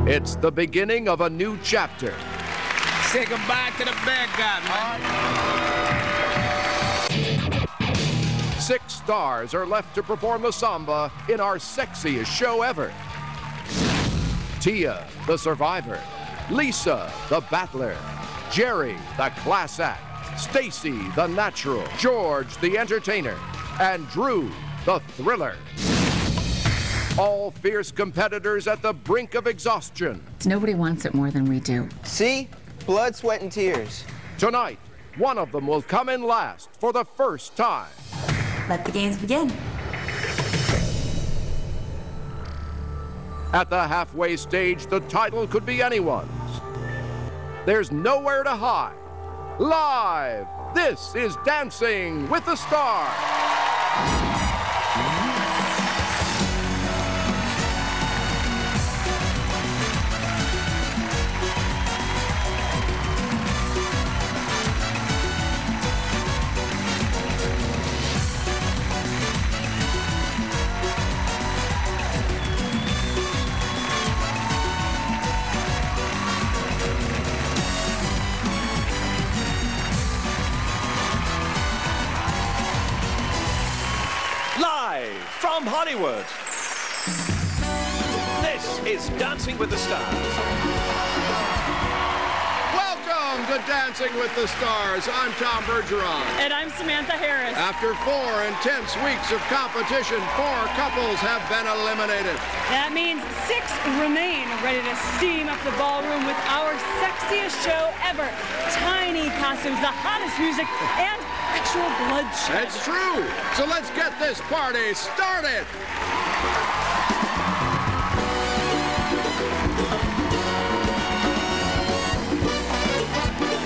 It's the beginning of a new chapter. Say goodbye to the bad guy, man. 6 stars are left to perform the samba in our sexiest show ever. Tia, the survivor. Lisa, the battler. Jerry, the class act. Stacy, the natural. George, the entertainer. And Drew, the thriller. All fierce competitors at the brink of exhaustion. Nobody wants it more than we do. See? Blood, sweat, and tears. Tonight, one of them will come in last for the first time. Let the games begin. At the halfway stage, the title could be anyone's. There's nowhere to hide. Live, this is Dancing with the Stars. Live from Hollywood, this is Dancing with the Stars. Welcome to Dancing with the Stars. I'm Tom Bergeron. And I'm Samantha Harris. After 4 intense weeks of competition, 4 couples have been eliminated. That means 6 remain ready to steam up the ballroom with our sexiest show ever. Tiny costumes, the hottest music, and actual bloodshed. It's true. So let's get this party started.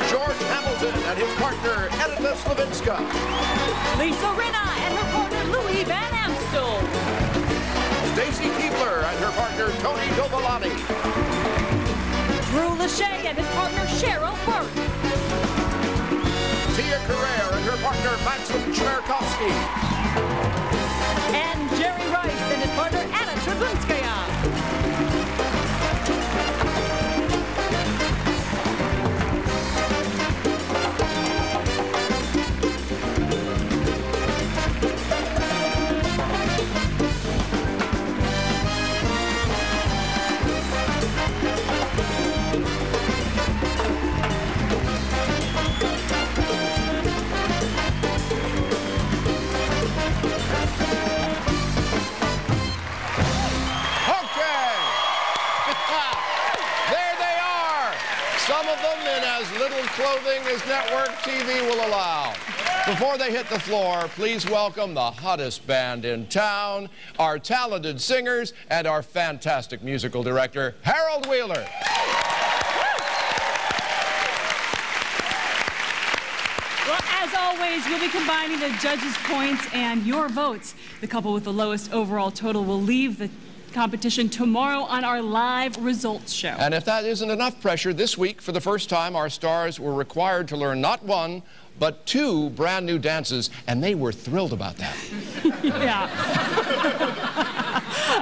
George Hamilton and his partner, Edita Slavinska. Lisa Rinna and her partner, Louis Van Amstel. Stacy Keebler and her partner, Tony Dovolani. Drew Lachey and his partner, Cheryl Burke. Tia Carrere and her partner, Maxim Chmerkovsky. And Jerry Rice and his partner, Anna Trebunskaya. Some of them in as little clothing as network TV will allow. Before they hit the floor, please welcome the hottest band in town, our talented singers, and our fantastic musical director, Harold Wheeler. Well, as always, we'll be combining the judges' points and your votes. The couple with the lowest overall total will leave the competition tomorrow on our live results show. And if that isn't enough pressure, this week, for the first time, our stars were required to learn not 1, but 2 brand new dances, and they were thrilled about that. Yeah.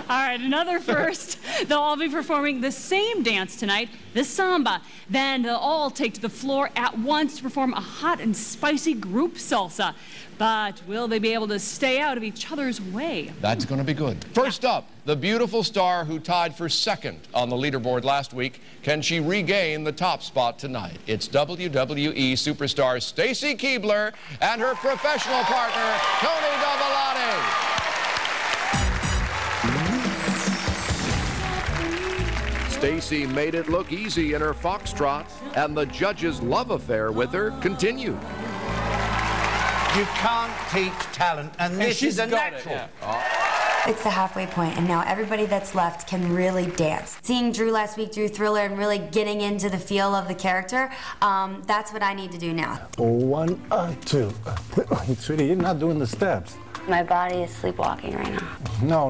All right, another first. They'll all be performing the same dance tonight, the samba. Then they'll all take to the floor at once to perform a hot and spicy group salsa. But will they be able to stay out of each other's way? That's going to be good. First up, the beautiful star who tied for 2nd on the leaderboard last week. Can she regain the top spot tonight? It's WWE superstar Stacy Keebler and her professional partner, Tony Dovolani. Stacy made it look easy in her foxtrot, and the judges' love affair with her continued. You can't teach talent, and this is a natural. It's the halfway point, and now everybody that's left can really dance. Seeing Drew last week do Thriller and really getting into the feel of the character, that's what I need to do now. 1, 2. Sweetie, you're not doing the steps. My body is sleepwalking right now. No.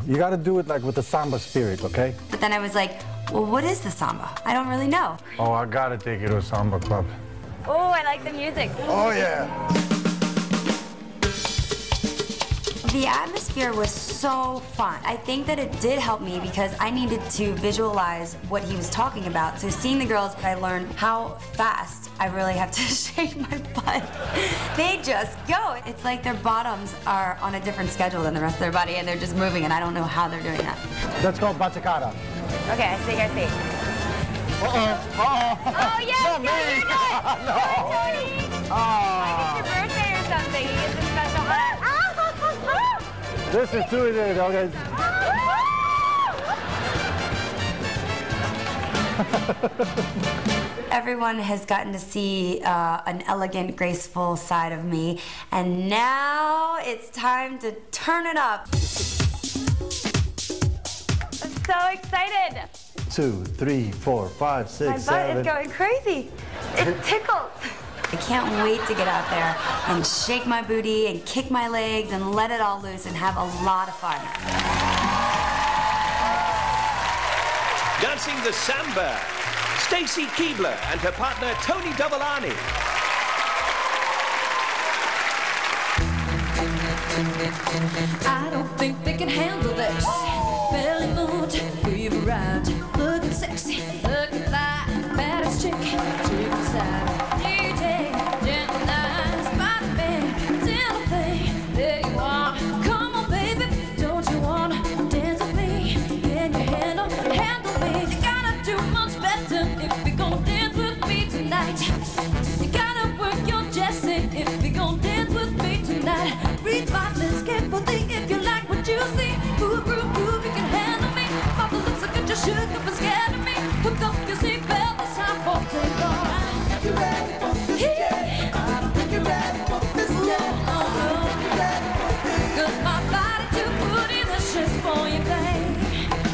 You gotta do it like with the samba spirit, okay? But then I was like, well, what is the samba? I don't really know. Oh, I gotta take you to a samba club. Oh, I like the music. Oh, yeah. The atmosphere was so fun. I think that it did help me because I needed to visualize what he was talking about. So seeing the girls, I learned how fast I really have to shake my butt. They just go. It's like their bottoms are on a different schedule than the rest of their body, and they're just moving, and I don't know how they're doing that. That's called bachata. Okay, I see. Oh, yes, Not me. you're good. No. Tony. Like it's your birthday or something. He gets a special hat. This is 2E09, okay? Everyone has gotten to see an elegant, graceful side of me, and now it's time to turn it up. I'm so excited. 2, 3, 4, 5, 6, My 7. butt is going crazy. It tickles. I can't wait to get out there and shake my booty and kick my legs and let it all loose and have a lot of fun. Dancing the samba, Stacy Keebler and her partner Tony Dovolani. I don't think they can handle this. Belly moved, weave around, looking sexy, looking fly, baddest chick, chick inside. DJ, gentle nice, body bang, gentle thing, there you are. Come on, baby, don't you wanna dance with me? Can you handle me? You gotta do much better if you're gonna dance with me tonight. You gotta work your Jesse if you're gonna dance with me tonight. Read my lips carefully if you like what you see. Move, you can handle me. Papa looks like you just shook up and scared of me. Hook up your seatbelt, it's time for takeoff. You ready for this? Yeah. I don't think you're ready for this. Yeah. Oh, no. Cause my body too good in the shit for you, babe.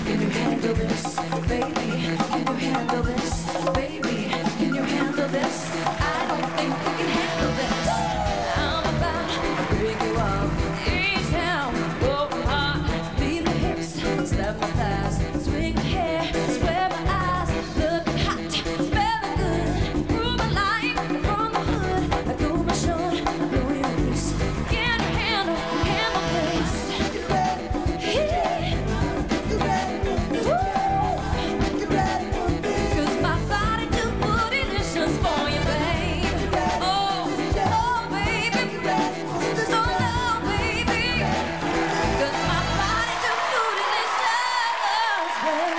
Can you handle this, baby? Can you handle this, baby? Can you handle this? I don't think you can handle this. I'm about to break you off. Ease down, open heart, lean the hips, slap my thighs, swing my hair, square my eyes, looking hot, smelling good, moving light from the hood. I go my short, I know your piece. Can you handle this? You ready? Yeah. You ready? Woo. You ready? Cause my body too bootylicious for you, babe. Oh, baby. Oh, no, baby. Cause my body too bootylicious, babe.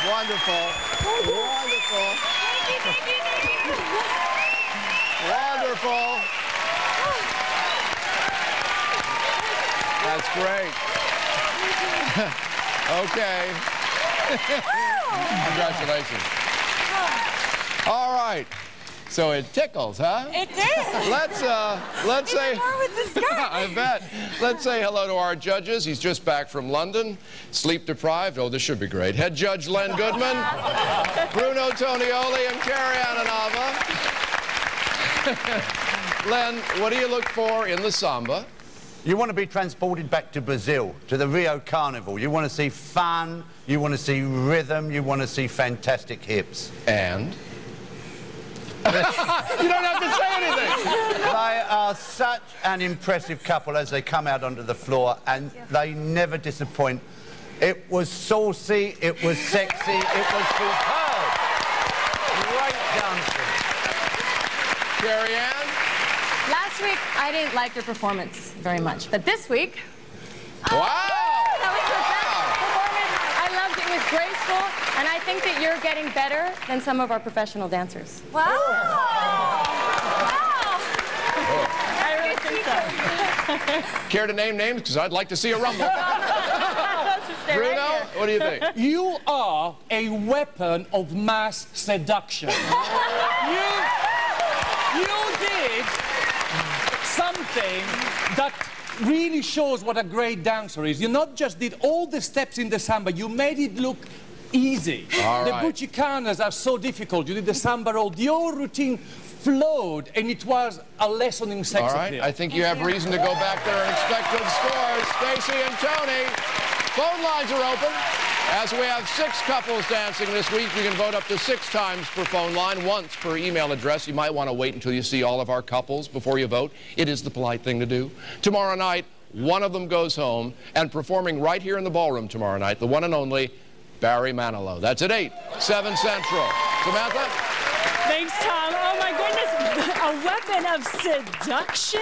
Wonderful. Wonderful. Wonderful. That's great. Okay. Congratulations. All right. So it tickles, huh? It did. Let's say. More with the skirt. I bet. Let's say hello to our judges. He's just back from London, sleep deprived. Oh, this should be great. Head Judge Len Goodman, Bruno Tonioli, and Carrie Ananava. Len, what do you look for in the samba? You want to be transported back to Brazil, to the Rio Carnival. You want to see fun, you want to see rhythm, you want to see fantastic hips. And? You don't have to say anything. They are such an impressive couple as they come out onto the floor, and they never disappoint. It was saucy, it was sexy, it was superb. Great dancing. Carrie Ann? Last week, I didn't like your performance very much, but this week... Wow! That was the best performance. I loved it. It was graceful, and I think that you're getting better than some of our professional dancers. Wow. I really think so. Care to name names? Because I'd like to see a rumble. Bruno, what do you think? You are a weapon of mass seduction. You did something that really shows what a great dancer is. You not just did all the steps in the samba, you made it look easy. All the right. buchicanas are so difficult. You did the samba roll. Your routine flowed, and it was a lesson in sex All right, appeal. I think you have reason to go back there and expect good scores. Stacy and Tony, phone lines are open. As we have 6 couples dancing this week, you can vote up to 6 times per phone line, once per email address. You might want to wait until you see all of our couples before you vote. It is the polite thing to do. Tomorrow night, one of them goes home, and performing right here in the ballroom tomorrow night, the one and only Barry Manilow. That's at 8, 7 Central. Samantha? Thanks, Tom. Oh, my goodness. A weapon of seduction?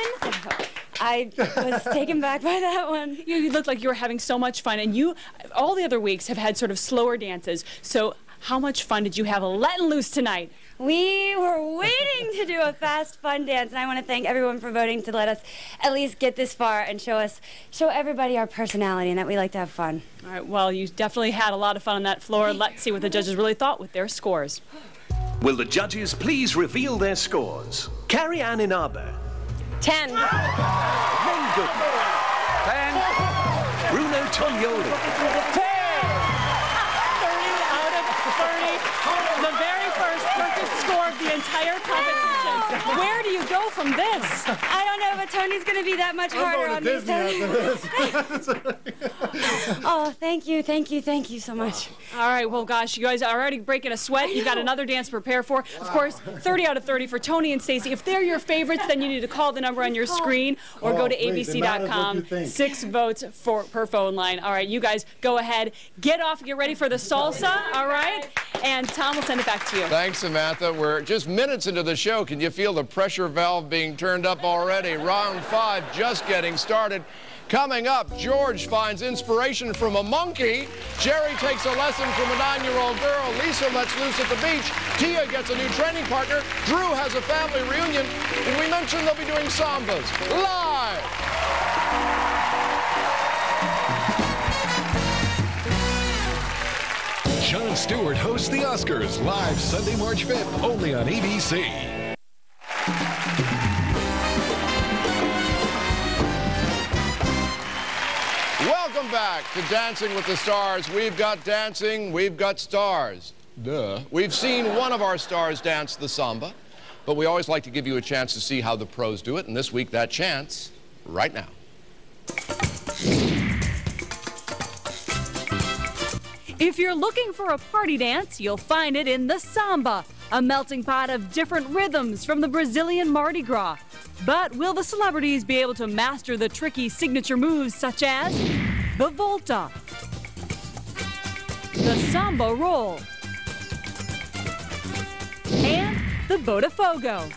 I was taken back by that one. You looked like you were having so much fun, and you, all the other weeks, have had sort of slower dances. So how much fun did you have letting loose tonight? We were waiting to do a fast, fun dance, and I want to thank everyone for voting to let us at least get this far and show everybody our personality and that we like to have fun. All right, well, you definitely had a lot of fun on that floor. Let's see what the judges really thought with their scores. Will the judges please reveal their scores? Carrie Ann Inaba. 10. Len Goodman. 10. Bruno Toglioli. 10. 30 out of 30. The very first perfect score of the entire competition. Where do you go from this? I don't know, but Tony's going to be that much harder on me. Oh, thank you so much. All right, well, gosh, you guys are already breaking a sweat. You've got another dance to prepare for. Of course, 30 out of 30 for Tony and Stacey. If they're your favorites, then you need to call the number on your screen or go to abc.com. 6 votes per phone line. All right, you guys go ahead, get off, get ready for the salsa, all right? And Tom will send it back to you. Thanks, Samantha. We're just minutes into the show. Can you feel the pressure valve being turned up already? Round 5 just getting started. Coming up, George finds inspiration from a monkey. Jerry takes a lesson from a 9-year-old girl. Lisa lets loose at the beach. Tia gets a new training partner. Drew has a family reunion. And we mentioned they'll be doing sambas live. Jon Stewart hosts the Oscars live Sunday, March 5th, only on ABC. Welcome back to Dancing with the Stars. We've got dancing, we've got stars. Duh. We've seen one of our stars dance the samba, but we always like to give you a chance to see how the pros do it, and this week that chance, right now. If you're looking for a party dance, you'll find it in the samba, a melting pot of different rhythms from the Brazilian Mardi Gras. But will the celebrities be able to master the tricky signature moves such as the volta, the samba roll, and the botafogo?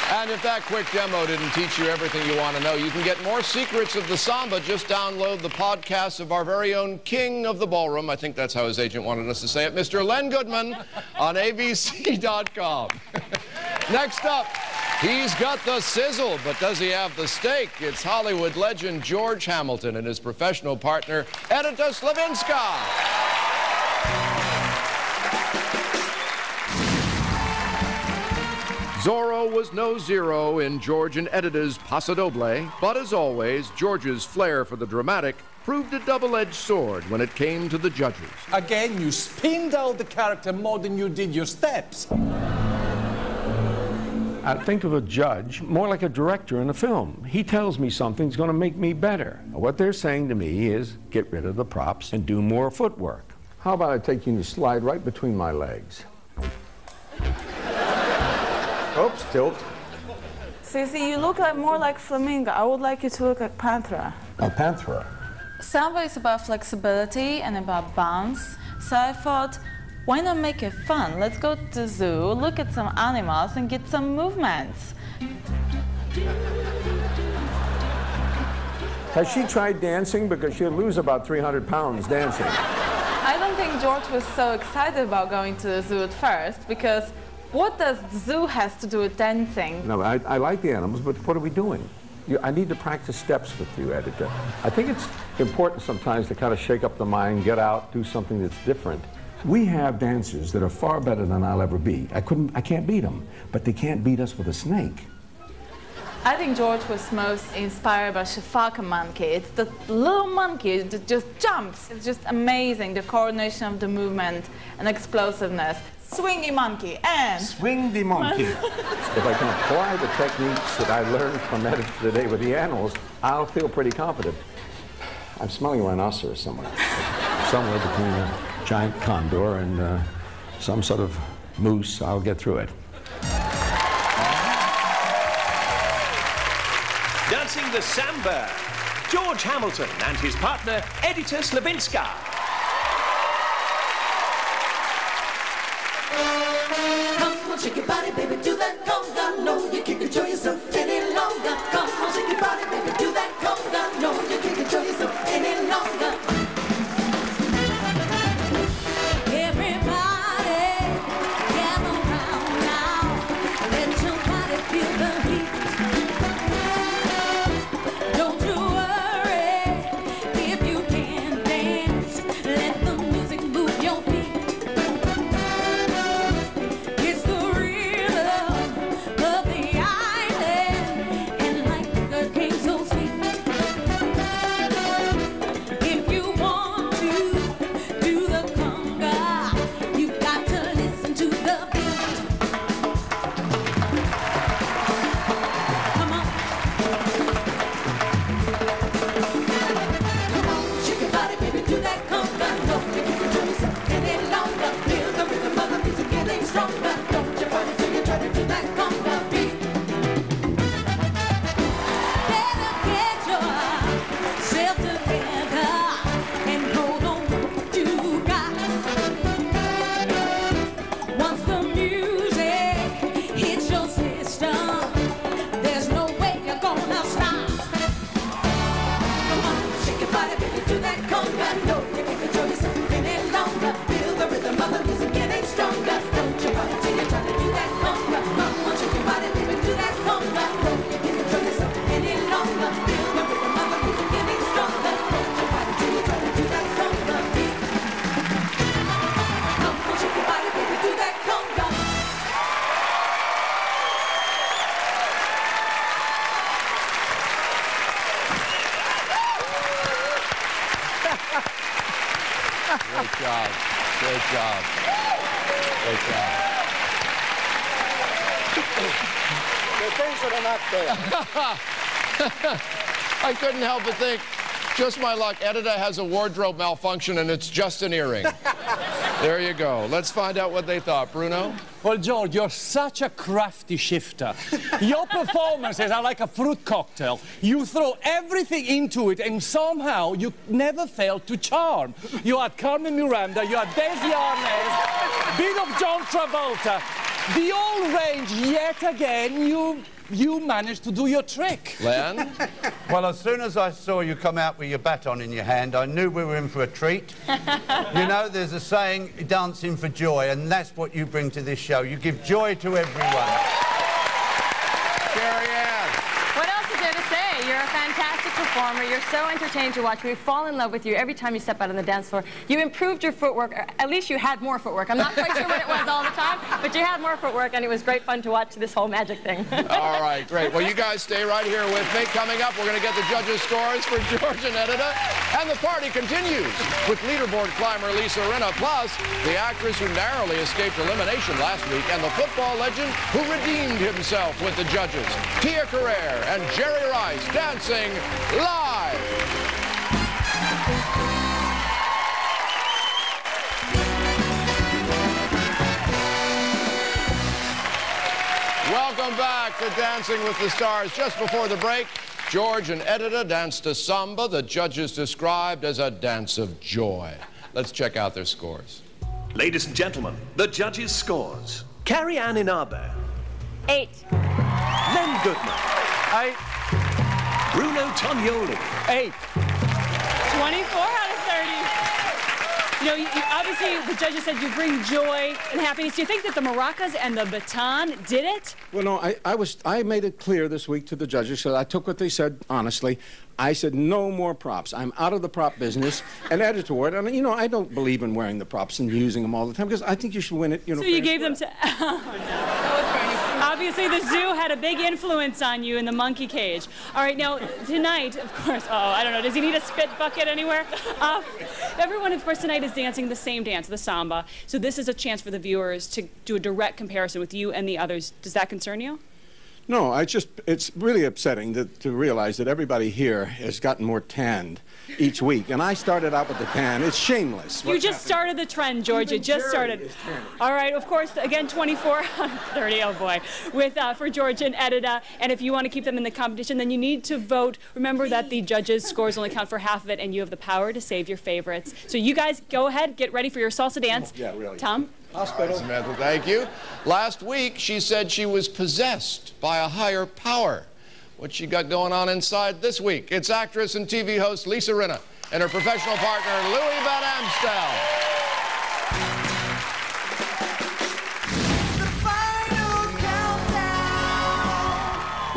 And if that quick demo didn't teach you everything you want to know, you can get more secrets of the samba. Just download the podcast of our very own king of the ballroom. I think that's how his agent wanted us to say it, Mr. Len Goodman, on abc.com. Next up, he's got the sizzle, but does he have the steak? It's Hollywood legend George Hamilton and his professional partner, Edita Slavinska. Zorro was no zero in George and Edita's Paso Doble, but as always, George's flair for the dramatic proved a double-edged sword when it came to the judges. Again, you spinned out the character more than you did your steps. I think of a judge more like a director in a film. He tells me something's going to make me better. What they're saying to me is get rid of the props and do more footwork. How about I take you and you slide right between my legs? Oops, tilt. Cece, you look more like flamingo. I would like you to look like panthera. A panthera. Samba is about flexibility and about bounce. So I thought, why not make it fun? Let's go to the zoo, look at some animals, and get some movements. Has she tried dancing? Because she'll lose about 300 pounds dancing. I don't think George was so excited about going to the zoo at first, because what does the zoo has to do with dancing? No, I like the animals, but what are we doing? I need to practice steps with you, Edita. I think it's important sometimes to kind of shake up the mind, get out, do something that's different. We have dancers that are far better than I'll ever be. I can't beat them, but they can't beat us with a snake. I think George was most inspired by Shafaka monkey. It's the little monkey that just jumps. It's just amazing, the coordination of the movement and explosiveness. Swingy monkey and... Swing the monkey. If I can apply the techniques that I learned from Edita today with the animals, I'll feel pretty confident. I'm smelling a rhinoceros somewhere. Somewhere between a giant condor and some sort of moose. I'll get through it. Dancing the samba, George Hamilton and his partner, Edita Slavinska. Come on, shake your body, baby, do that conga. No, you can't control yourself any longer. Come on, shake your body, baby, do that conga. No, you can't control yourself any longer. Everybody, gather round now. Let your body feel the heat. Don't you worry if you can't dance. Let the music move your feet. It's the rhythm of the island, and like the king so sweet. If you want to do the conga, you've got to listen to the beat. Come on. Come on, shake your body, baby, do that conga. No, you can't control yourself any longer. Feel the rhythm of the music getting stronger. Don't you fight it till you try to do that conga beat. Better get yourself together and hold on what you got. Once the music hits your system, there's no way you're gonna stop. Come on, shake your body, baby, do that conga. No, you can't control yourself any longer. Feel the rhythm of the music getting stronger. Don't you fight it till you try to do that conga. Come on, shake your body, baby, do that conga. No, you can't control yourself any longer. Feel the rhythm of the music getting stronger. Don't you fight it till you try to do that conga beat. Come on, shake your body, baby, do that conga. Great job. Great job. Great job. The things that are not there. I couldn't help but think, just my luck, Edita has a wardrobe malfunction and it's just an earring. There you go. Let's find out what they thought. Bruno? Well, George, you're such a crafty shifter. Your performances are like a fruit cocktail. You throw everything into it, and somehow you never fail to charm. You had Carmen Miranda, you had Desi Arnaz, bit of John Travolta. The old range, yet again, you managed to do your trick. Len? Well, as soon as I saw you come out with your baton in your hand, I knew we were in for a treat. You know, there's a saying, dancing for joy, and that's what you bring to this show. You give joy to everyone. Carrie Ann. What else is there to say? You're a fantastic performer. You're so entertaining to watch. We fall in love with you every time you step out on the dance floor. You improved your footwork, or at least you had more footwork. I'm not quite sure what it was all the time, but you had more footwork, and it was great fun to watch this whole magic thing. All right, great. Well, you guys stay right here with me. Coming up, we're going to get the judges' scores for George and Edita. And the party continues with leaderboard climber Lisa Rinna, plus the actress who narrowly escaped elimination last week, and the football legend who redeemed himself with the judges, Tia Carrere and Jerry Rice, dancing live. Welcome back to Dancing with the Stars. Just before the break, George and Edita danced a samba the judges described as a dance of joy. Let's check out their scores. Ladies and gentlemen, the judges' scores. Carrie Ann Inabe. 8. Len Goodman. 8. Bruno Tognoli. 8. 24 out of 30. You know, obviously, the judges said you bring joy and happiness. Do you think that the maracas and the baton did it? Well, no, I made it clear this week to the judges, so I took what they said honestly. I said, no more props. I'm out of the prop business. And editor, and you know, I don't believe in wearing the props and using them all the time, because I think you should win it, you know. So you gave them to... Oh, no. Obviously, the zoo had a big influence on you in the monkey cage. All right, now, tonight, of course, I don't know, does he need a spit bucket anywhere? Everyone, of course, tonight is dancing the same dance, the samba. So this is a chance for the viewers to do a direct comparison with you and the others. Does that concern you? No, it's really upsetting to realize that everybody here has gotten more tanned each week. And I started out with the tan. It's shameless. You just started the trend, George. You just started. All right, of course, again, 24 out of 30, oh boy, for George and Edita. And if you want to keep them in the competition, then you need to vote. Remember that the judges' scores only count for half of it, and you have the power to save your favorites. So you guys go ahead, get ready for your salsa dance. Yeah, really. Tom? Hospital. Samantha, thank you. Last week, she said she was possessed by a higher power. What she got going on inside this week? It's actress and TV host Lisa Rinna and her professional partner Louis Van Amstel.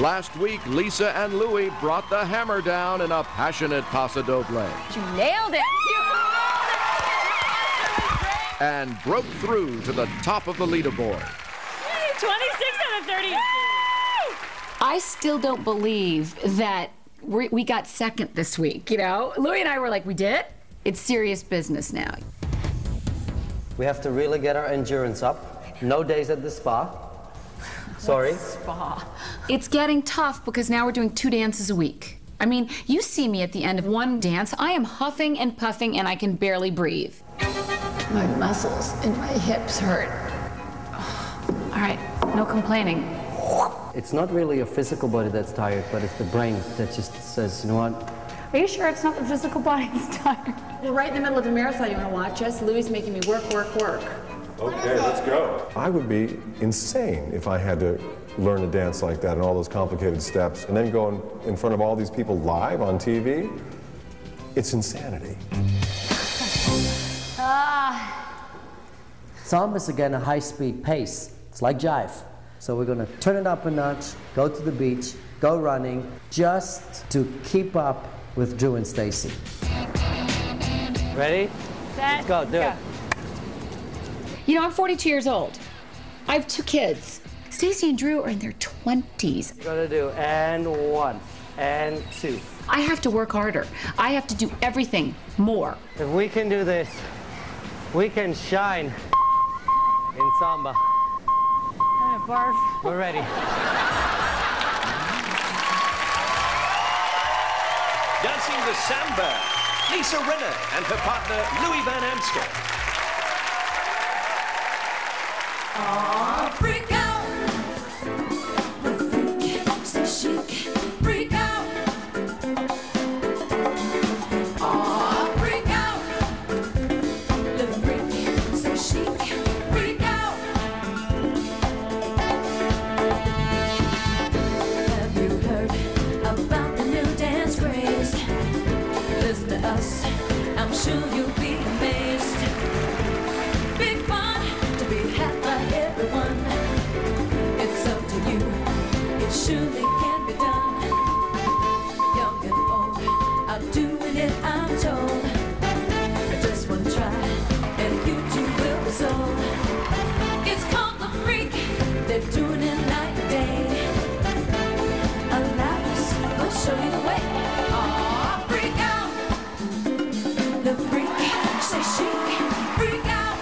Last week, Lisa and Louis brought the hammer down in a passionate paso doble. You nailed it. And broke through to the top of the leaderboard. 26 out of 30. I still don't believe that we got second this week, you know? Louis and I were like, we did? It's serious business now. We have to really get our endurance up. No days at the spa. Sorry. Spa. It's getting tough because now we're doing 2 dances a week. I mean, you see me at the end of one dance, I am huffing and puffing and I can barely breathe. My muscles in my hips hurt. All right, no complaining. It's not really your physical body that's tired, but it's the brain that just says, you know what? Are you sure it's not the physical body that's tired? We're right in the middle of a marathon. You want to watch us? Louis is making me work. Okay, let's go. I would be insane if I had to learn to dance like that and all those complicated steps and then go in front of all these people live on TV. It's insanity. Samba is again a high-speed pace. It's like jive. So we're going to turn it up a notch, go to the beach, go running, just to keep up with Drew and Stacy. Ready? Let's go, do it. You know, I'm 42 years old. I have 2 kids. Stacy and Drew are in their 20s. We're going to do and 1 and 2. I have to work harder. I have to do everything more. If we can do this, we can shine in Samba. Barf. We're ready. Dancing the Samba, Lisa Rinna and her partner Louis Van Amstel. Freak out. The freak, say chic. Freak out. Freak out. The freak, say chic. Freak out. Have you heard about the new dance craze? Listen to us, I'm sure you'll be amazed. Big fun to be had by everyone. It's up to you, it surely can be done. Young and old are doing it, I'm told. Just one try and you too will be sold. It's called the freak, they're doing it night and day. Allow us, we'll show you the way. Freak out. The freak, say chic. Freak out.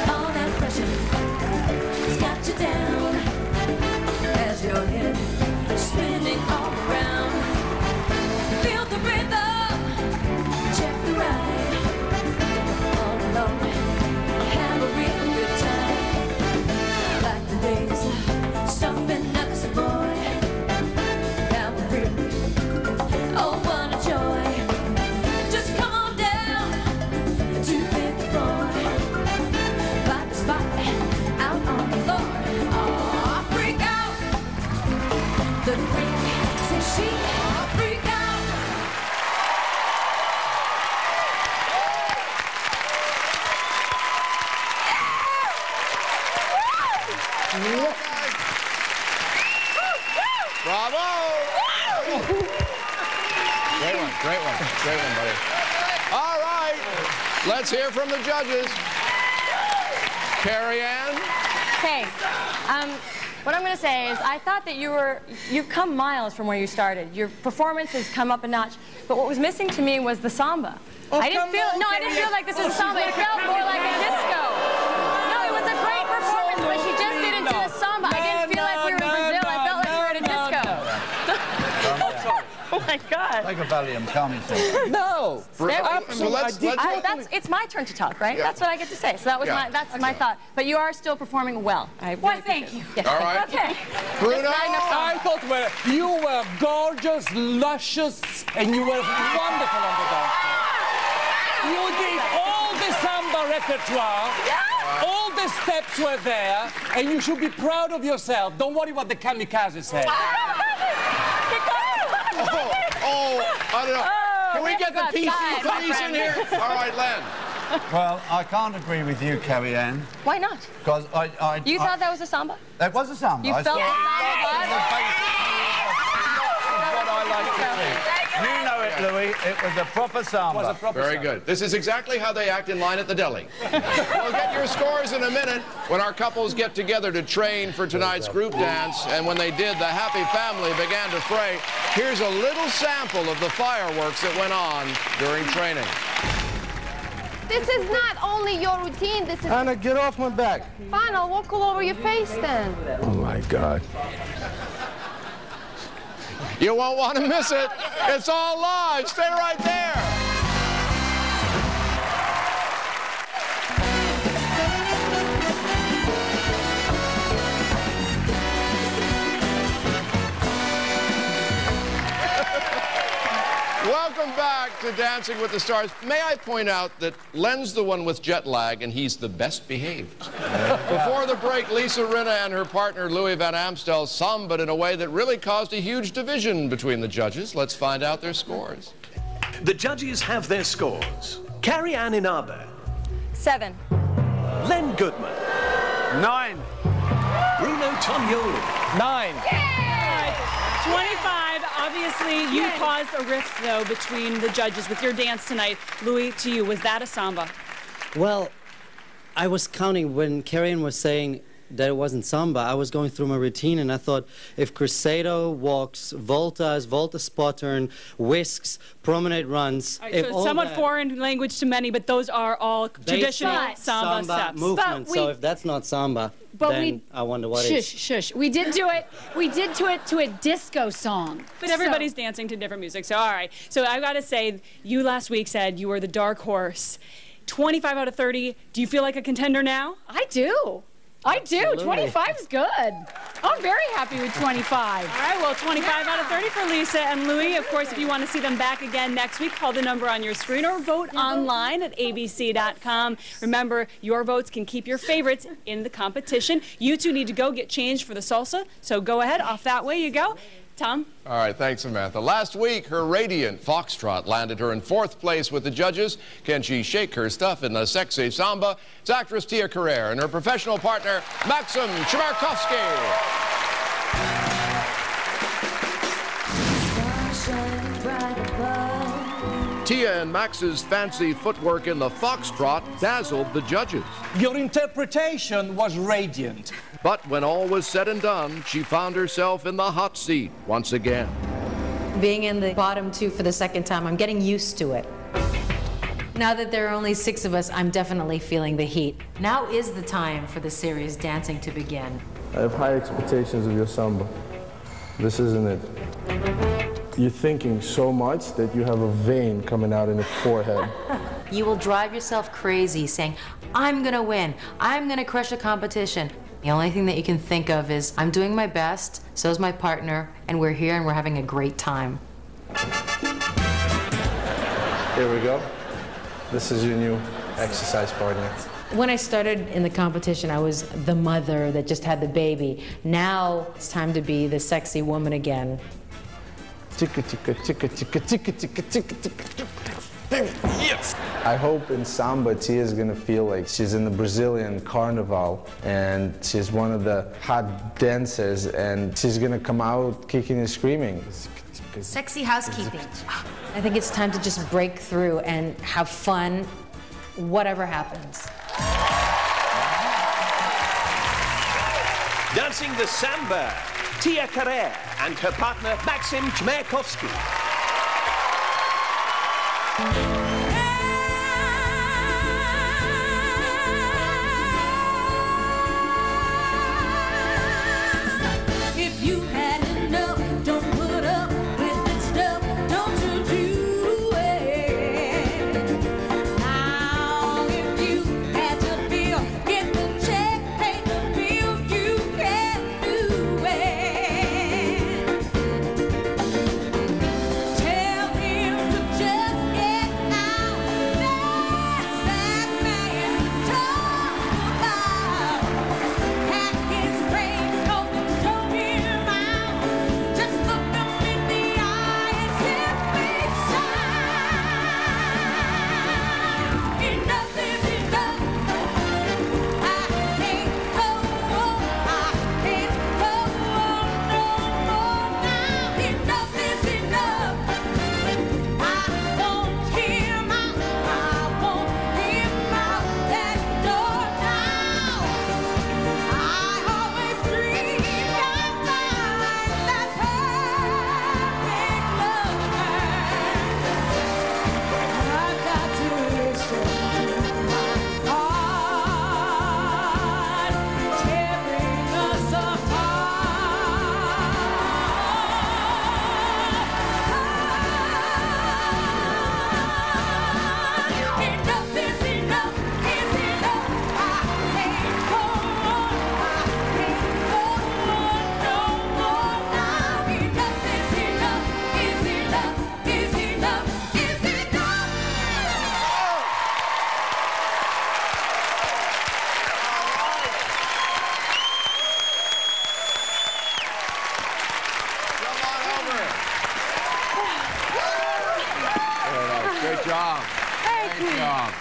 All that pressure has got you down as your head spinning all around. Feel the rhythm, check the ride. All alone, have a real good time. Like the days, stomping up as a boy. Down the freeway, oh what a joy. Just come on down to 54. By the spot, out on the floor. Freak out. The freak, say she, freak out. Bravo! Great one, buddy. All right, let's hear from the judges. Carrie Ann? Okay. What I'm going to say is I thought that you've come miles from where you started. Your performance has come up a notch. But what was missing to me was the samba. I didn't feel like this is a samba. It felt more like a disco. No, it was a great performance. God. Take a Valium, calm yourself. No. It's my turn to talk, right? That's what I get to say. So that was my thought. But you are still performing well. Why, thank you. Yes. All right. Okay. Bruno? I thought you were gorgeous, luscious, and you were wonderful on the dance floor. You did all the samba repertoire. All the steps were there, and you should be proud of yourself. Don't worry what the kamikaze said. I don't know. Can we get the PC police in here? All right, Len. Well, I can't agree with you, Carrie Ann. Why not? Because You thought that was a samba? That was a samba. You felt the samba what I like to see. You know it, Louis. It was a proper samba. Very good. This is exactly how they act in line at the deli. We'll get your scores in a minute when our couples get together to train for tonight's group dance. And when they did, the happy family began to fray. Here's a little sample of the fireworks that went on during training. This is not only your routine, this is... Anna, get off my back. Fine, I'll walk all over your face then. Oh, my God. You won't want to miss it. It's all live. Stay right there. Welcome back to Dancing with the Stars. May I point out that Len's the one with jet lag, and he's the best behaved. Before the break, Lisa Rinna and her partner Louis Van Amstel sambaed in a way that really caused a huge division between the judges. Let's find out their scores. The judges have their scores. Carrie Ann Inaba. 7. Len Goodman. 9. Bruno Tonioli. 9. 25. Obviously, you caused a rift, though, between the judges with your dance tonight. Louis, to you, was that a samba? Well, I was counting when Karen was saying that it wasn't samba. I was going through my routine, and I thought if Cruzeiro walks, voltas, volta spot turn, whisks, promenade runs... Right, so somewhat foreign language to many, but those are all traditional samba steps. Movement, so if that's not samba... then I wonder what is. Shush. We did do it. We did do it to a disco song. But everybody's dancing to different music, so all right. So I've got to say, you last week said you were the dark horse. 25 out of 30. Do you feel like a contender now? I do. I do. 25 is good. I'm very happy with 25. All right, well, 25 out of 30 for Lisa and Louis. Of course, if you want to see them back again next week, call the number on your screen or vote online at abc.com. Remember, your votes can keep your favorites in the competition. You two need to go get changed for the salsa, so go ahead. Off that way you go. Tom? All right, thanks, Samantha. Last week, her radiant foxtrot landed her in 4th place with the judges. Can she shake her stuff in the sexy samba? It's actress Tia Carrere and her professional partner, Maxim Chimarkovsky. Tia and Max's fancy footwork in the foxtrot dazzled the judges. Your interpretation was radiant. But when all was said and done, she found herself in the hot seat once again. Being in the bottom 2 for the second time, I'm getting used to it. Now that there are only 6 of us, I'm definitely feeling the heat. Now is the time for the serious dancing to begin. I have high expectations of your samba. This isn't it. You're thinking so much that you have a vein coming out in your forehead. You will drive yourself crazy saying, I'm gonna win, I'm gonna crush a competition. The only thing that you can think of is, I'm doing my best, so is my partner, and we're here and we're having a great time. Here we go. This is your new exercise partner. When I started in the competition, I was the mother that just had the baby. Now it's time to be the sexy woman again. Ticka, ticka, ticka, ticka, ticka, ticka, ticka, ticka. Yes! I hope in samba, Tia is gonna feel like she's in the Brazilian carnival and she's one of the hot dancers and she's gonna come out kicking and screaming. Sexy housekeeping. I think it's time to just break through and have fun, whatever happens. Dancing the samba, Tia Carrere and her partner Maxim Chimarkovsky. If you had enough, don't put up with that stuff. Don't young.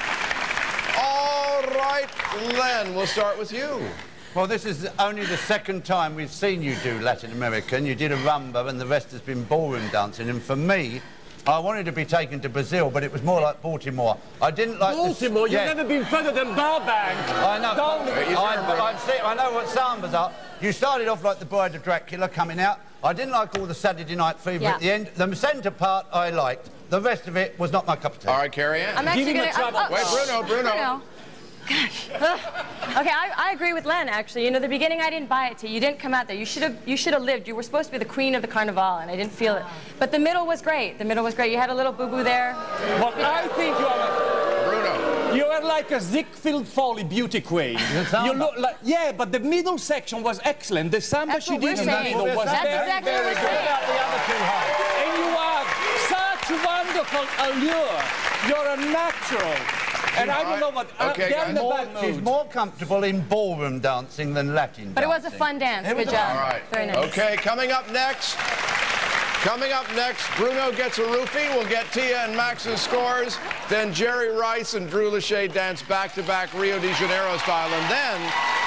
All right, Len, we'll start with you. Well, this is only the second time we've seen you do Latin American. You did a rumba and the rest has been ballroom dancing. And for me, I wanted to be taken to Brazil, but it was more like Baltimore. I didn't like Baltimore? You've never been further than Burbank. I know. I I know what sambas are. You started off like the Bride of Dracula coming out. I didn't like all the Saturday Night Fever at the end. The centre part I liked. The rest of it was not my cup of tea. All right, Carrie Ann. I'm actually going to... Wait, Bruno. Gosh. Okay, I agree with Len, actually. You know, the beginning, I didn't buy it to you. You didn't come out there. You should have lived. You were supposed to be the queen of the carnival, and I didn't feel it. But the middle was great. The middle was great. You had a little boo-boo there. Well, I think you are... Bruno. You are like a Ziegfeld Foley beauty queen. You look like... Yeah, but the middle section was excellent. The samba she did in the middle was very, very good. And you have such wonderful allure. You're a natural. And I don't know what... She's more comfortable in ballroom dancing than Latin dancing. But it was a fun dance. Good job. All right. Very nice. Okay, coming up next, Bruno gets a roofie. We'll get Tia and Max's scores. Then Jerry Rice and Drew Lachey dance back-to-back Rio de Janeiro style. And then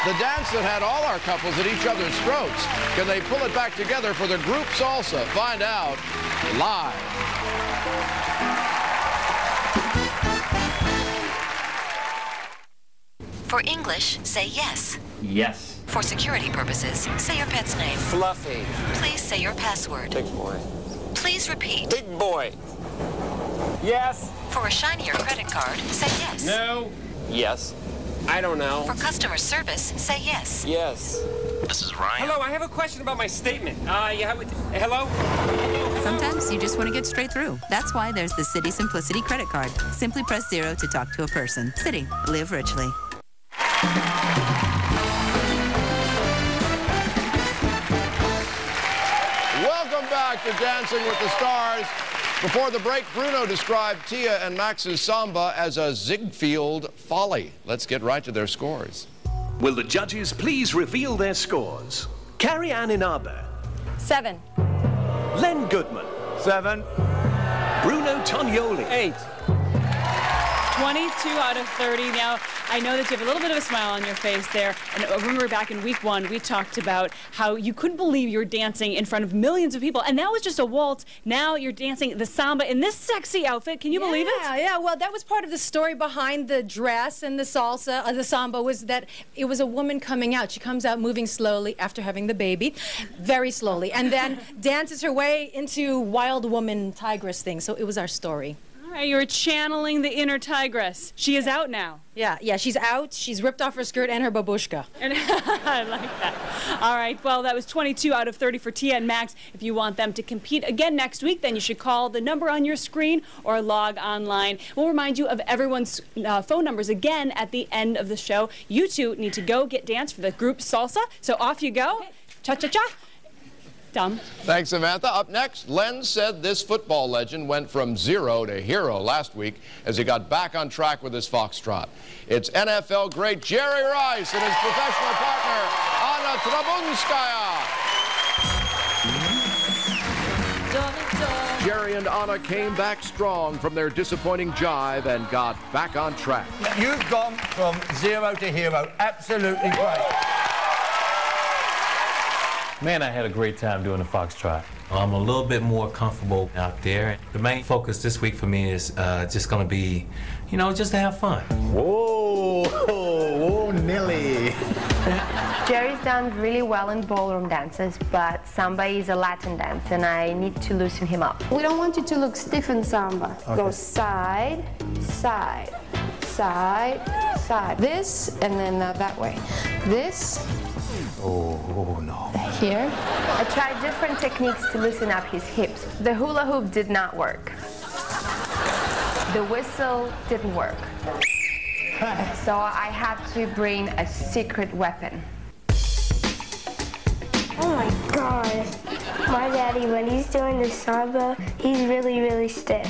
the dance that had all our couples at each other's throats. Can they pull it back together for the group salsa? Find out live. For English, say yes. Yes. For security purposes, say your pet's name. Fluffy. Please say your password. Big boy. Please repeat. Big boy. Yes. For a shinier credit card, say yes. No. Yes. I don't know. For customer service, say yes. Yes. This is Ryan. Hello, I have a question about my statement. Hello? Sometimes you just want to get straight through. That's why there's the Citi Simplicity credit card. Simply press 0 to talk to a person. Citi. Live richly. Welcome back to Dancing with the Stars. Before the break, Bruno described Tia and Max's samba as a Ziegfeld Folly. Let's get right to their scores. Will the judges please reveal their scores? Carrie Ann Inaber. 7. Len Goodman. 7. Bruno Tognoli. 8. 22 out of 30. Now, I know that you have a little bit of a smile on your face there. And I remember back in week 1, we talked about how you couldn't believe you were dancing in front of millions of people. And that was just a waltz. Now you're dancing the samba in this sexy outfit. Can you believe it? Yeah. Well, that was part of the story behind the dress and the salsa, the samba, was that it was a woman coming out. She comes out moving slowly after having the baby, very slowly, and then dances her way into wild woman tigress thing. So it was our story. All right, you're channeling the inner tigress. She is out now. Yeah, she's out. She's ripped off her skirt and her babushka. And I like that. All right, well, that was 22 out of 30 for Tia and Max. If you want them to compete again next week, then you should call the number on your screen or log online. We'll remind you of everyone's phone numbers again at the end of the show. You two need to go get dance for the group salsa. So off you go. Okay. Cha-cha-cha. Dumb. Thanks, Samantha. Up next, Len said this football legend went from zero to hero last week as he got back on track with his foxtrot. It's NFL great Jerry Rice and his professional partner, Anna Trabunskaya. Jerry and Anna came back strong from their disappointing jive and got back on track. You've gone from zero to hero. Absolutely great. Man, I had a great time doing the foxtrot. I'm a little bit more comfortable out there. The main focus this week for me is just going to be, you know, just to have fun. Whoa, Nelly. Jerry's done really well in ballroom dances, but samba is a Latin dance, and I need to loosen him up. We don't want you to look stiff in samba. Okay. Go side, side, side, side. This, and then that way. This. Oh, no. Here. I tried different techniques to loosen up his hips. The hula hoop did not work. The whistle didn't work. So I had to bring a secret weapon. Oh my gosh. My daddy, when he's doing the samba, he's really, really stiff.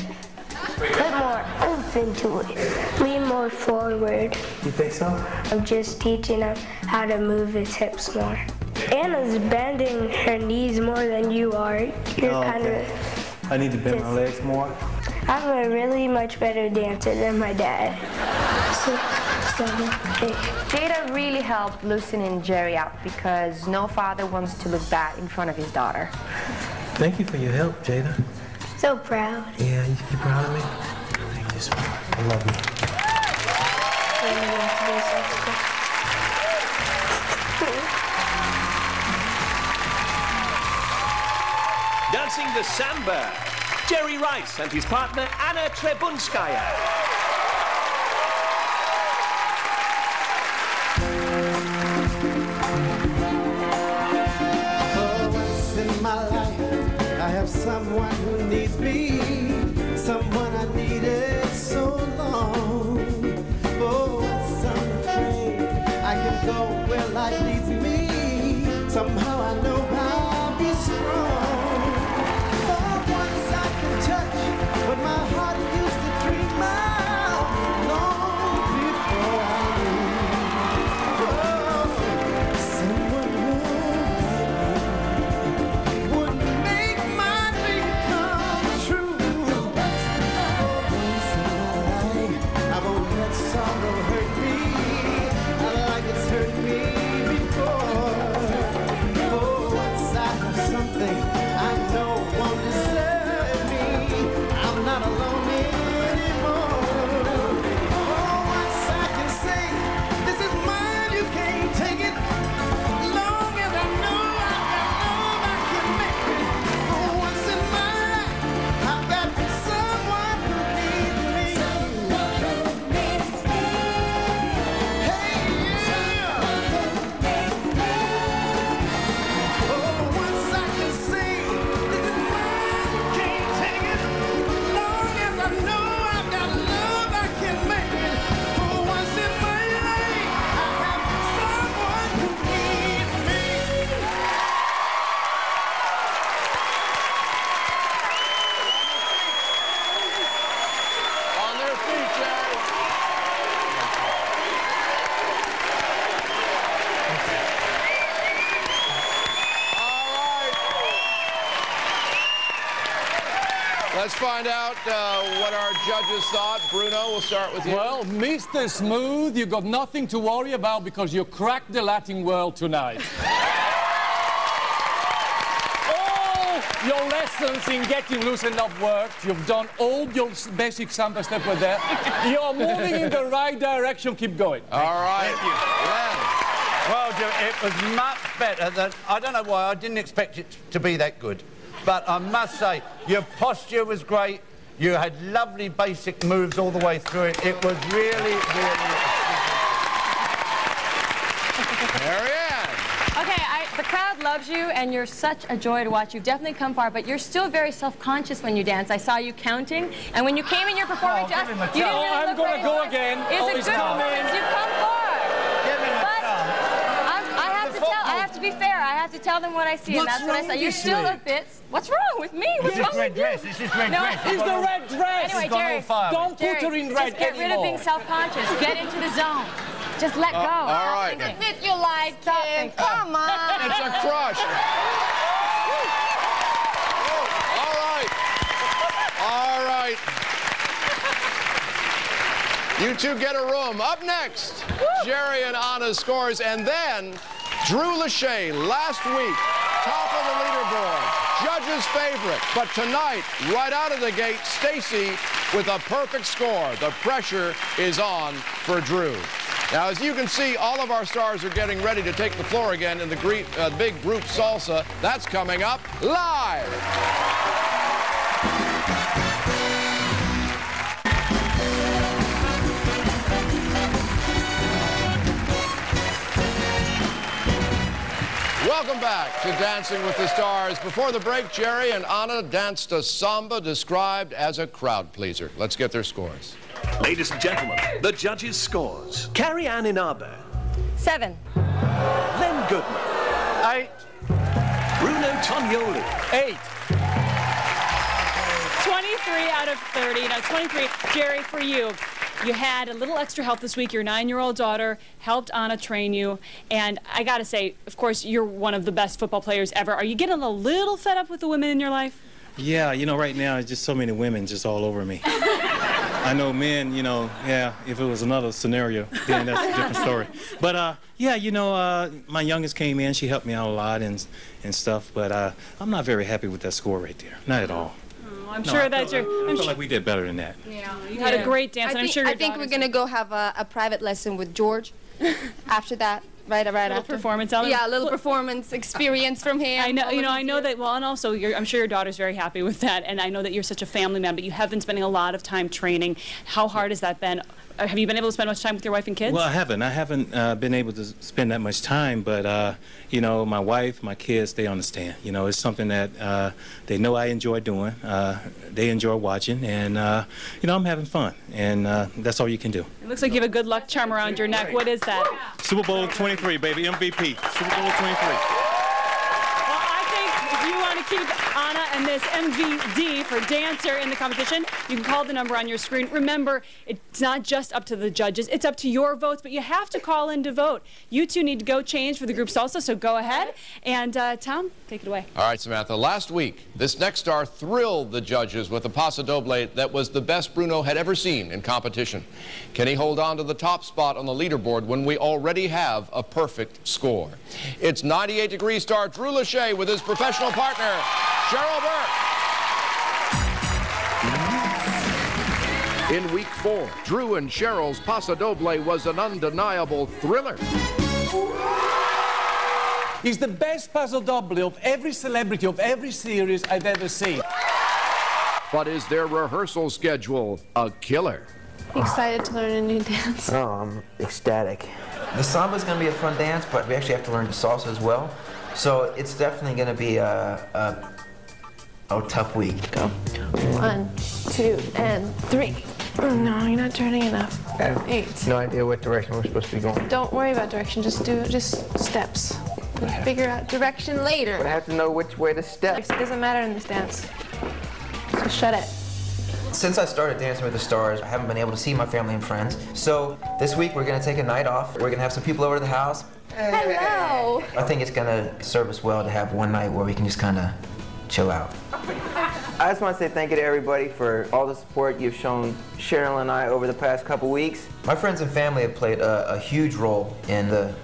Put more oomph into it. Lean more forward. You think so? I'm just teaching him how to move his hips more. Anna's bending her knees more than you are. You're kind of... I need to bend my legs more? I'm a really much better dancer than my dad. 6, 7, 8. Jada really helped loosening Jerry up because no father wants to look bad in front of his daughter. Thank you for your help, Jada. So proud. Yeah, you proud of me? Thank you, sweetheart. I love you. Dancing the samba, Jerry Rice and his partner Anna Trebunskaya. I have someone who needs me, someone I needed so long. Oh, once I'm afraid I can go where life leads me. Somehow I know I'll be strong. Oh, once I can touch what my heart used to dream of long before I knew. Oh, someone who sorrow hurt me like it's hurt me before. Oh, once I have something I know won't desert me, I'm not alone anymore. Oh, once I can say, this is mine, you can't take it. Long as I know I've got love, I can make it. Oh, once in my life, I've got someone who needs me. Let's find out what our judges thought. Bruno, we'll start with you. Well, Mr. Smooth, you got nothing to worry about because you cracked the Latin world tonight. All your lessons in getting loosened up worked. You've done all your basic samba steps were there. You're moving in the right direction. Keep going. All right. Thank you. Well, it was much better than... I don't know why, I didn't expect it to be that good. But I must say, your posture was great. You had lovely basic moves all the way through it. It was really, really... Marianne! Okay, the crowd loves you, and you're such a joy to watch. You've definitely come far, but you're still very self-conscious when you dance. I saw you counting, and when you came in your performance, you didn't really I'm look going to go again. It's a he's good coming. performance. You've come far. I have to be fair. I have to tell them what I see, and that's what I say. You're still a bit... What's wrong with me? What's wrong with you? This is red dress. It's the red dress. Anyway, Jerry, don't put her in red just get rid of being self-conscious. Get into the zone. Just let go. All right. Admit you like it. Come on. It's a crush. All right. All right. You two get a room. Up next, Jerry and Anna's scores, and then Drew Lachey last week, top of the leaderboard, judge's favorite. But tonight, right out of the gate, Stacy with a perfect score. The pressure is on for Drew. Now, as you can see, all of our stars are getting ready to take the floor again in the big group salsa. That's coming up live. Welcome back to Dancing with the Stars. Before the break, Jerry and Anna danced a samba described as a crowd pleaser. Let's get their scores. Ladies and gentlemen, the judges' scores. Carrie Ann Inabe. 7. Len Goodman. 8. Bruno Tognoli. 8. 23 out of 30. Now, 23. Jerry, for you. You had a little extra help this week. Your 9-year-old daughter helped Anna train you. And I got to say, of course, you're one of the best football players ever. Are you getting a little fed up with the women in your life? Yeah, you know, right now, there's just so many women just all over me. I know men, you know, yeah, if it was another scenario, then that's a different story. But, yeah, you know, my youngest came in. She helped me out a lot and stuff. But I'm not very happy with that score right there. Not at all. I'm sure that I feel like we did better than that. Yeah, you had a great dance, and I'm sure your I think we're going to go have a private lesson with George after that. Right after performance. Yeah, a little performance experience from him. I know, I know that. Well, and also, I'm sure your daughter's very happy with that. And I know that you're such a family man, but you have been spending a lot of time training. How hard has that been? Have you been able to spend much time with your wife and kids? Well, I haven't. I haven't been able to spend that much time, but, you know, my wife, my kids, they understand. You know, it's something that they know I enjoy doing. They enjoy watching, and, you know, I'm having fun, and that's all you can do. It looks like you have a good luck charm around your neck. What is that? Super Bowl 23, baby, MVP. Super Bowl 23. Keep Anna and this MVD for dancer in the competition. You can call the number on your screen. Remember, it's not just up to the judges, it's up to your votes, but you have to call in to vote. You two need to go change for the group salsa, so go ahead. And Tom, take it away. All right, Samantha. Last week, this next star thrilled the judges with a paso doble that was the best Bruno had ever seen in competition. Can he hold on to the top spot on the leaderboard when we already have a perfect score? It's 98-degree star Drew Lachey with his professional partner, Cheryl Burke. In week 4, Drew and Cheryl's paso doble was an undeniable thriller. He's the best paso doble of every celebrity of every series I've ever seen. But is their rehearsal schedule a killer? Excited to learn a new dance. Oh, I'm ecstatic. The samba is going to be a fun dance, but we actually have to learn the salsa as well. So it's definitely going to be a tough week. Go. 1, 2, and 3. No, you're not turning enough. I have 8. no idea what direction we're supposed to be going. Don't worry about direction. Just steps. We'll figure out direction later. But I have to know which way to step. It doesn't matter in this dance. So shut it. Since I started Dancing with the Stars, I haven't been able to see my family and friends. So this week we're going to take a night off. We're going to have some people over to the house. Hello. I think it's going to serve us well to have one night where we can just kind of chill out. I just want to say thank you to everybody for all the support you've shown Cheryl and I over the past couple weeks. My friends and family have played a huge role in the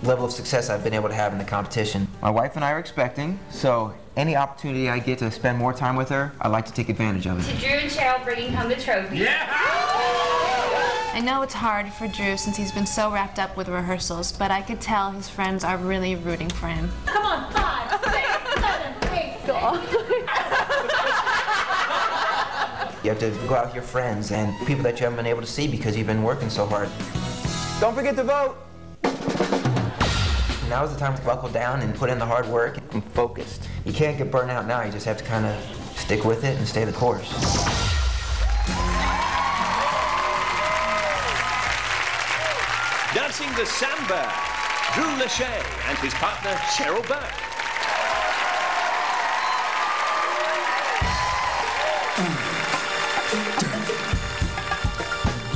level of success I've been able to have in the competition. My wife and I are expecting, so any opportunity I get to spend more time with her, I like to take advantage of it. To Drew and Cheryl bringing home the trophy. Yeah! I know it's hard for Drew since he's been so wrapped up with rehearsals, but I could tell his friends are really rooting for him. Come on, 5, 6, 7, 8. Go on. You have to go out with your friends and people that you haven't been able to see because you've been working so hard. Don't forget to vote! Now is the time to buckle down and put in the hard work and focused. You can't get burnt out now, you just have to kind of stick with it and stay the course. Dancing the samba, Drew Lachey and his partner Cheryl Burke.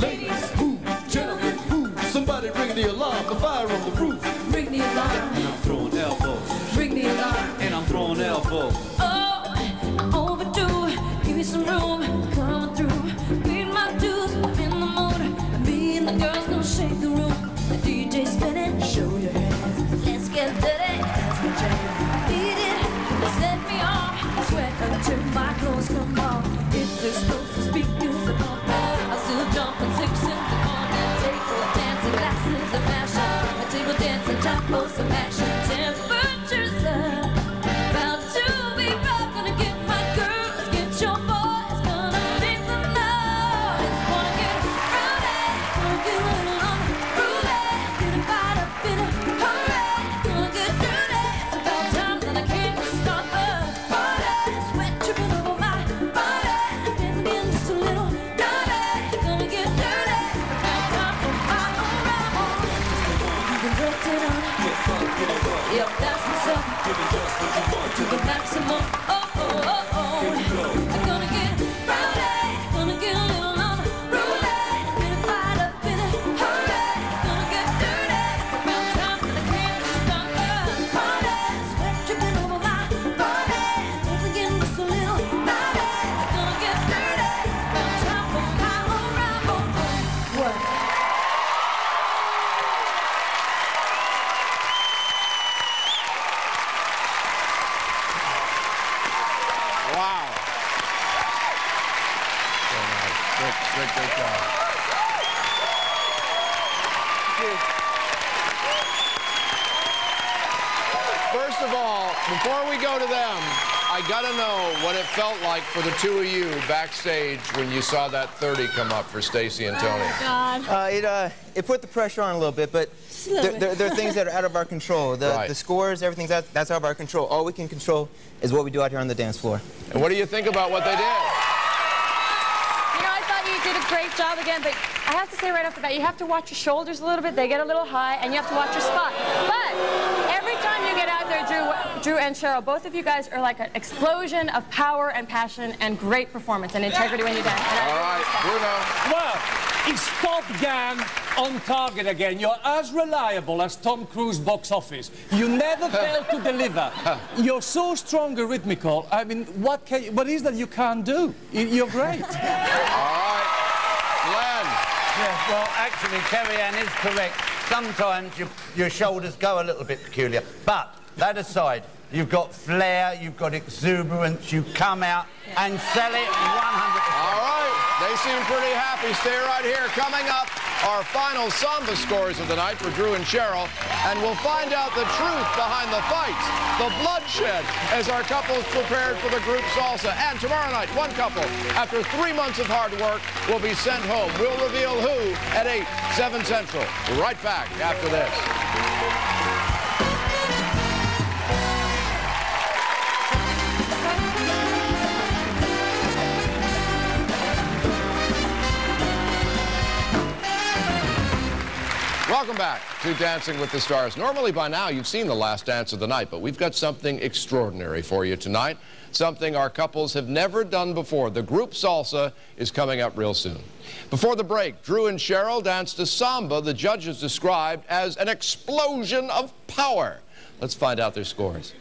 Ladies, move, gentlemen, move. Somebody ring the alarm, the fire on the roof. Ring the alarm. And I'm throwing elbows. Ring the alarm. And I'm throwing elbows. Oh, overdue. Give me some room. Coming through. Beat my dues. In the mood. Me and the girls gonna shake the room. The DJ spinning. Show your hands. Let's get dirty. That's the jam. Beat it. Set me off. Sweat until my clothes come off. If they're supposed to speak music on that, I'll still jump and 6 in the morning. Table dancing glasses of passion. A table dancing top for some action. Temperatures up. About to be rough. Gonna get my girls, get your boys. Gonna make some noise. Wanna get rowdy. Wanna get you. First of all, before we go to them, I gotta know what it felt like for the two of you backstage when you saw that 30 come up for Stacy and Tony. God. It put the pressure on a little bit, but there are things that are out of our control. The scores, everything's that's out of our control. All we can control is what we do out here on the dance floor. And what do you think about what they did? You know, I thought you did a great job again, but I have to say right off the bat, you have to watch your shoulders a little bit. They get a little high, and you have to watch your spot. But every time you get out there, Drew and Cheryl, both of you guys are like an explosion of power and passion and great performance and integrity when you dance. All right, Bruno. Well, it's Top Gun on target again. You're as reliable as Tom Cruise box office. You never fail to deliver. You're so strong and rhythmical. I mean, what is that you can't do? You're great. All right, Glenn. Yes, well, actually, Kerry Ann is correct. Sometimes your shoulders go a little bit peculiar. But that aside, you've got flair, you've got exuberance, you come out and sell it 100%. All right, they seem pretty happy. Stay right here. Coming up, our final samba scores of the night for Drew and Cheryl, and we'll find out the truth behind the fights, the bloodshed, as our couples prepared for the group salsa. And tomorrow night, one couple, after 3 months of hard work, will be sent home. We'll reveal who at 8, 7 Central. Right back after this. Welcome back to Dancing with the Stars. Normally by now you've seen the last dance of the night, but we've got something extraordinary for you tonight. Something our couples have never done before. The group salsa is coming up real soon. Before the break, Drew and Cheryl danced a samba the judges described as an explosion of power. Let's find out their scores.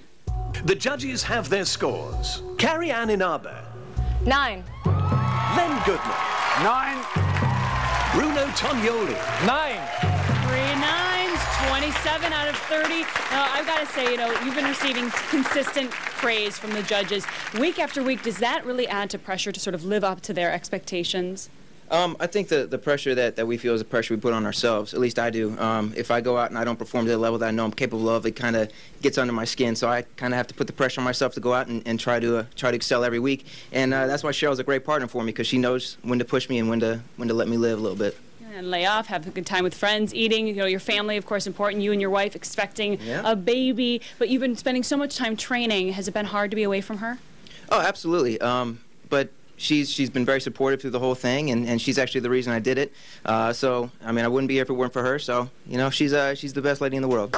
The judges have their scores. Carrie Ann Inaba. 9. Len Goodman. 9. Bruno Tognoli. 9. 3 9s, 27 out of 30. I've got to say, you've been receiving consistent praise from the judges. Week after week, does that really add to pressure to sort of live up to their expectations? I think the pressure that we feel is the pressure we put on ourselves. At least I do. If I go out and I don't perform to the level that I know I'm capable of, it kind of gets under my skin. So I kind of have to put the pressure on myself to go out and try to excel every week. And that's why Cheryl's a great partner for me, because she knows when to push me and when to let me live a little bit. And lay off, have a good time with friends, eating, your family, of course, important. You and your wife expecting a baby, but you've been spending so much time training. Has it been hard to be away from her? Oh, absolutely. But she's been very supportive through the whole thing, and she's actually the reason I did it. So, I mean, I wouldn't be here if it weren't for her. So, she's the best lady in the world.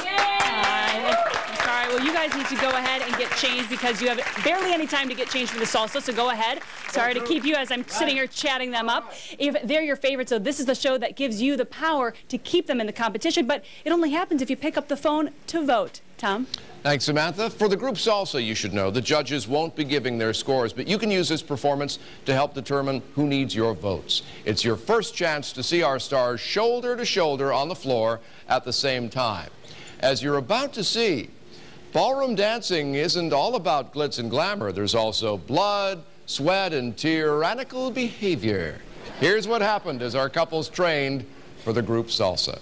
Well, you guys need to go ahead and get changed because you have barely any time to get changed for the salsa, so go ahead. Sorry to keep you as I'm sitting here chatting them up. If they're your favorite, so this is the show that gives you the power to keep them in the competition, but it only happens if you pick up the phone to vote. Tom? Thanks, Samantha. For the group salsa, you should know, the judges won't be giving their scores, but you can use this performance to help determine who needs your votes. It's your first chance to see our stars shoulder to shoulder on the floor at the same time. As you're about to see, ballroom dancing isn't all about glitz and glamour. There's also blood, sweat, and tyrannical behavior. Here's what happened as our couples trained for the group salsa.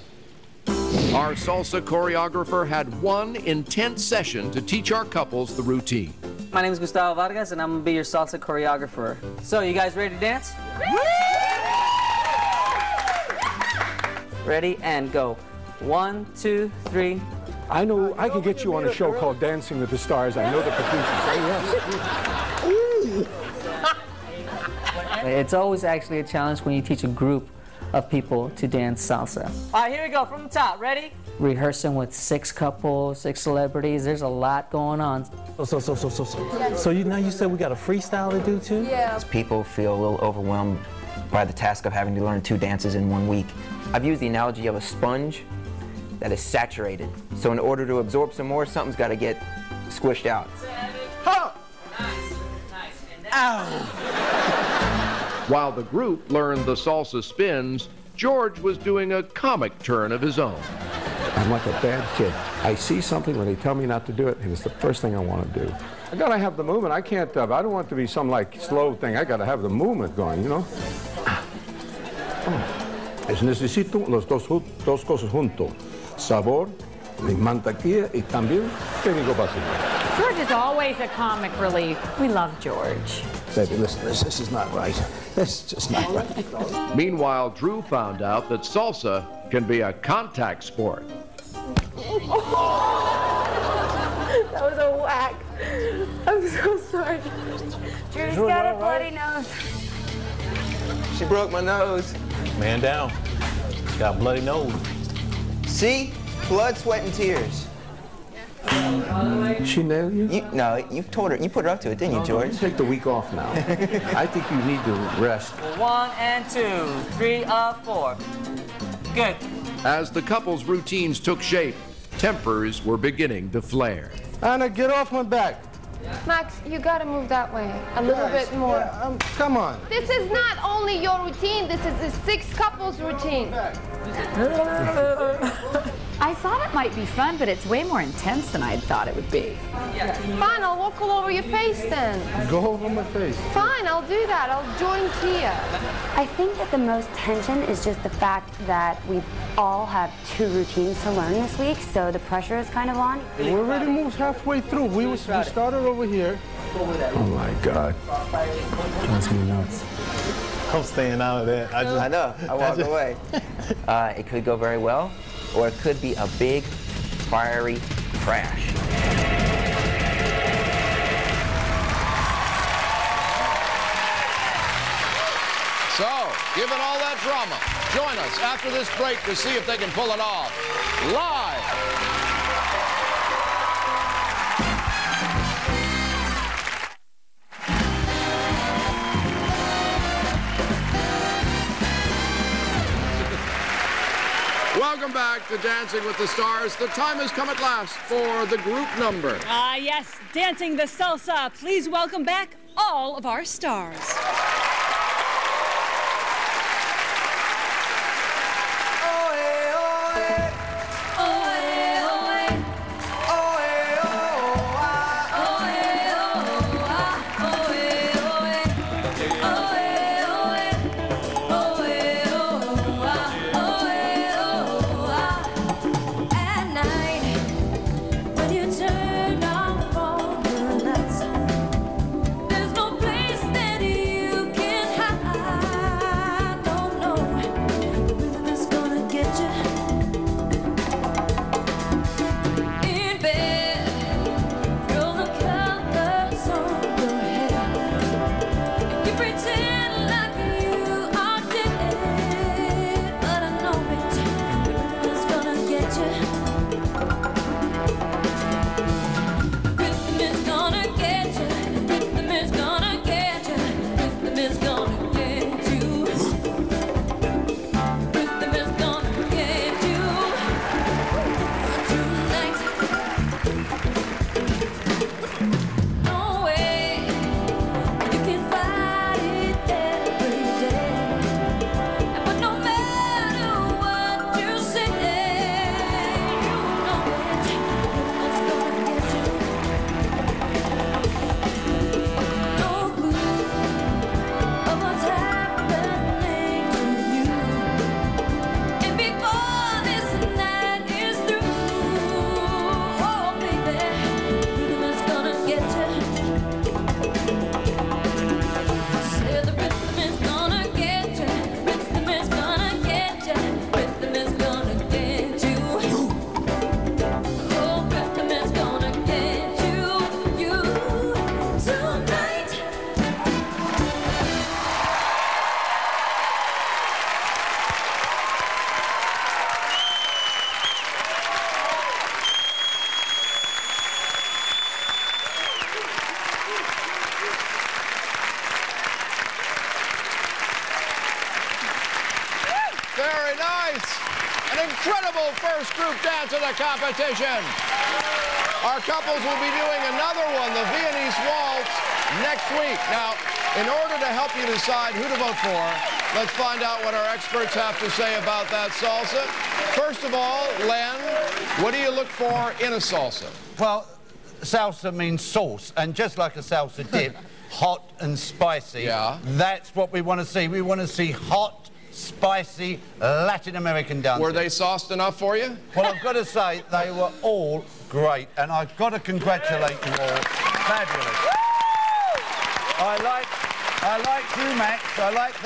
Our salsa choreographer had one intense session to teach our couples the routine. My name is Gustavo Vargas, and I'm going to be your salsa choreographer. So, you guys ready to dance? Ready, and go. 1, 2, 3. I know I can get you on a show called Dancing with the Stars. I know the producers. Oh, yes. It's always actually a challenge when you teach a group of people to dance salsa. All right, here we go from the top. Ready? Rehearsing with 6 couples, 6 celebrities. There's a lot going on. So you said we got a freestyle to do too? Yeah. People feel a little overwhelmed by the task of having to learn 2 dances in 1 week. I've used the analogy of a sponge that is saturated. So in order to absorb some more, something's got to get squished out. Huh. Ow! While the group learned the salsa spins, George was doing a comic turn of his own. I'm like a bad kid. I see something when they tell me not to do it, and it's the first thing I want to do. I gotta have the movement. I can't, I don't want it to be some like slow thing. I gotta have the movement going, Oh. Necesito los dos cosas juntos. Sabor, mantequilla y también perico básico. George is always a comic relief. We love George. Baby, listen, this is not right. This is just not right. Meanwhile, Drew found out that salsa can be a contact sport. That was a whack. I'm so sorry. Drew's got a bloody nose. She broke my nose. Man down. Got a bloody nose. See? Blood, sweat, and tears. She nailed you? No, you've told her. You put her up to it, didn't you, George? Take the week off now. I think you need to rest. 1 and 2, 3 up, 4. Good. As the couple's routines took shape, tempers were beginning to flare. Anna, get off my back. Max, you gotta move that way a little bit more. Come on. This is not only your routine, this is a 6 couples routine. I thought it might be fun, but it's way more intense than I thought it would be. Fine, I'll walk all over your face then. Go over my face. Fine, I'll do that. I'll join Tia. I think that the most tension is just the fact that we all have 2 routines to learn this week, so the pressure is kind of on. We already moved halfway through. We started over here. Oh my God. Drives me nuts. I'm staying out of that. I know. I walked away. It could go very well, or it could be a big, fiery crash. So, given all that drama, join us after this break to see if they can pull it off. Live! Welcome back to Dancing with the Stars. The time has come at last for the group number. Yes, Dancing the Salsa. Please welcome back all of our stars. Very nice. An incredible first group dance of the competition. Our couples will be doing another one, the Viennese Waltz, next week. Now, in order to help you decide who to vote for, let's find out what our experts have to say about that salsa. First of all, Len, what do you look for in a salsa? Well, salsa means sauce, and just like a salsa dip, hot and spicy. Yeah. That's what we want to see. We want to see hot, spicy Latin American dancing. Were they sauced enough for you? Well, I've got to say, they were all great, and I've got to congratulate you all. Fabulous. I like you, Max. I like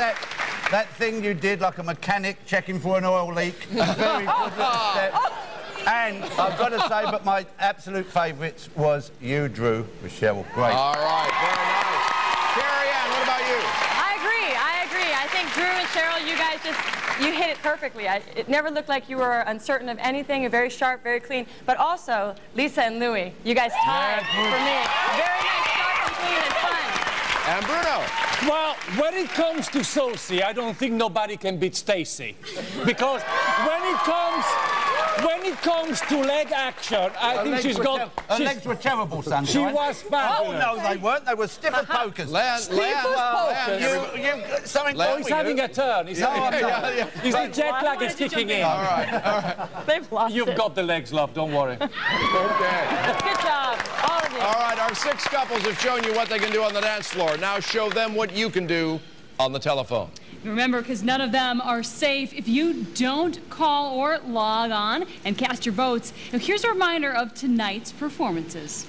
that thing you did, like a mechanic checking for an oil leak. Very good little step. And I've got to say, but my absolute favourites was you, Drew, Michelle. Great. All right, very nice. Carrie Ann, what about you? I agree. I think Drew and Cheryl, you guys you hit it perfectly. It never looked like you were uncertain of anything. You're very sharp, very clean. But also, Lisa and Louie, you guys tied for me. Very nice, sharp and clean and fun. And Bruno. Well, when it comes to Saucy, I don't think nobody can beat Stacy. Because when it comes to leg action, I think she's got... Her legs were terrible, Sandy. She was fabulous. Oh, no, they weren't. They were stiff as pokers. Stiff as pokers? Something Oh, he's having a turn. He's the jet lag is kicking in. All right. They've lost You've got the legs, love. Don't worry. Okay. Good job, all of you. All right, our 6 couples have shown you what they can do on the dance floor. Now show them what you can do on the telephone. Remember, because none of them are safe if you don't call or log on and cast your votes. Now, here's a reminder of tonight's performances.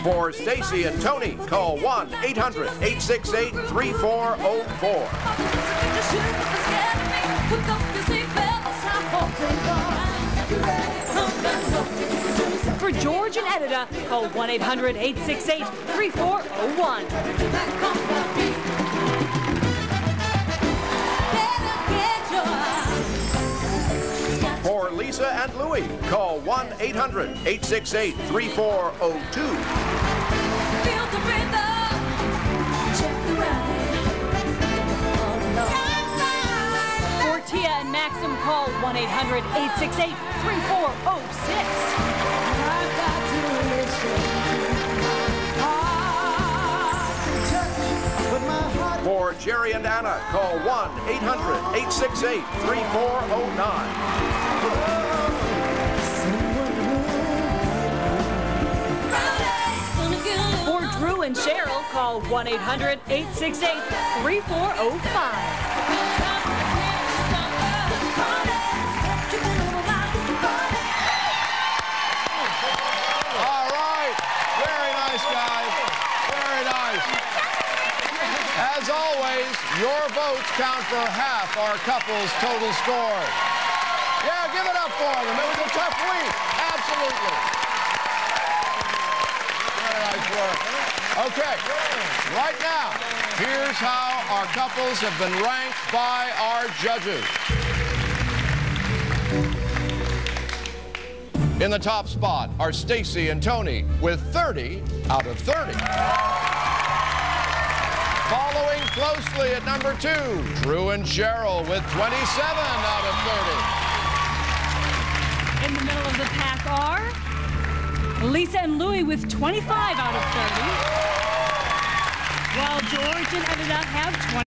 For Stacy and Tony, call 1-800-868-3404. For George and Edita, call 1-800-868-3401. For Lisa and Louie, call 1-800-868-3402. For Tia and Maxim, call 1-800-868-3406. For Jerry and Anna, call 1-800-868-3409. For Drew and Cheryl, call 1-800-868-3405. All right. Very nice, guys. Very nice. As always, your votes count for half our couple's total score. Yeah, give it up for them. It was a tough week. Absolutely. Very nice work. Okay, right now, here's how our couples have been ranked by our judges. In the top spot are Stacy and Tony with 30 out of 30. Following closely at number 2, Drew and Cheryl with 27 out of 30. In the middle of the pack are Lisa and Louie with 25 out of 30. While George and Edita have 20.